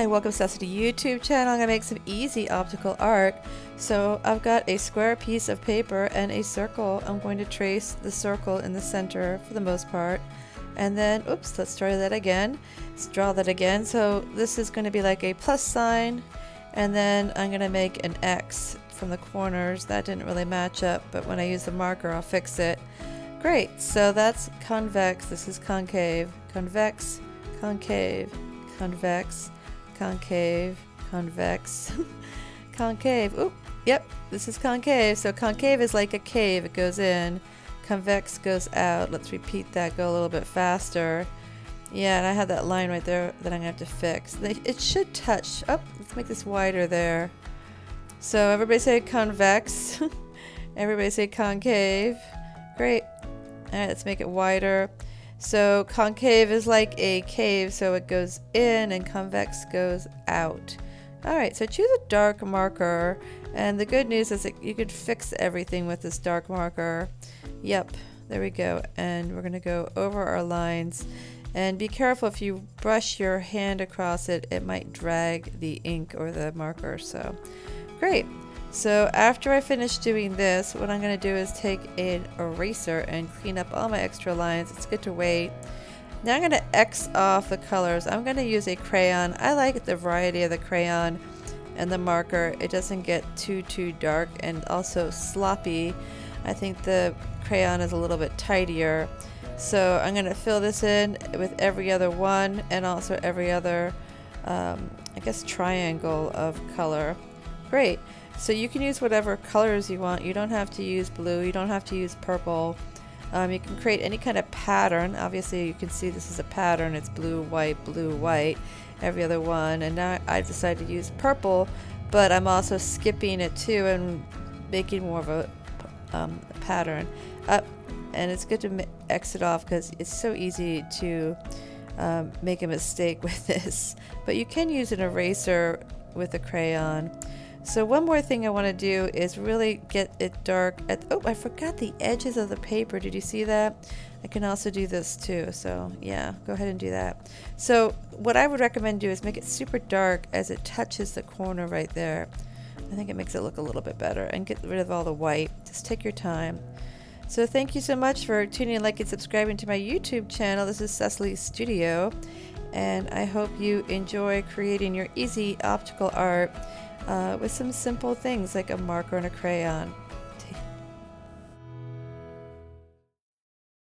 Hi, welcome to the YouTube channel. I'm going to make some easy optical art. So I've got a square piece of paper and a circle. I'm going to trace the circle in the center for the most part. And then, oops, let's try that again. Let's draw that again. So this is going to be like a plus sign. And then I'm going to make an X from the corners. That didn't really match up, but when I use the marker, I'll fix it. Great, so that's convex. This is concave. Convex, concave, convex, concave, convex, concave. Oop, yep, this is concave. So concave is like a cave, it goes in. Convex goes out. Let's repeat that, go a little bit faster. Yeah, and I have that line right there that I'm gonna have to fix. It should touch. Oh, let's make this wider there. So everybody say convex. Everybody say concave. Great. All right, let's make it wider. So concave is like a cave, so it goes in, and convex goes out. All right, so choose a dark marker, and the good news is that you could fix everything with this dark marker. Yep, there we go. And we're gonna go over our lines, and be careful if you brush your hand across it, it might drag the ink or the marker. So great. So after I finish doing this, what I'm going to do is take an eraser and clean up all my extra lines. It's good to wait. Now I'm going to X off the colors. I'm going to use a crayon. I like the variety of the crayon and the marker. It doesn't get too dark and also sloppy. I think the crayon is a little bit tidier. So I'm going to fill this in with every other one and also every other, I guess, triangle of color. Great. So you can use whatever colors you want. You don't have to use blue. You don't have to use purple. You can create any kind of pattern. Obviously, you can see this is a pattern. It's blue, white, every other one. And now I decided to use purple, but I'm also skipping it too and making more of a pattern. And it's good to exit off because it's so easy to make a mistake with this. But you can use an eraser with a crayon. So one more thing I want to do is really get it dark oh, I forgot the edges of the paper. Did you see that? I can also do this too. So yeah, go ahead and do that. So what I would recommend do is make it super dark as it touches the corner right there. I think it makes it look a little bit better, and get rid of all the white. Just take your time. So thank you so much for tuning in, liking, subscribing to my YouTube channel. This is Cecily's Studio, and I hope you enjoy creating your easy optical art with some simple things like a marker and a crayon.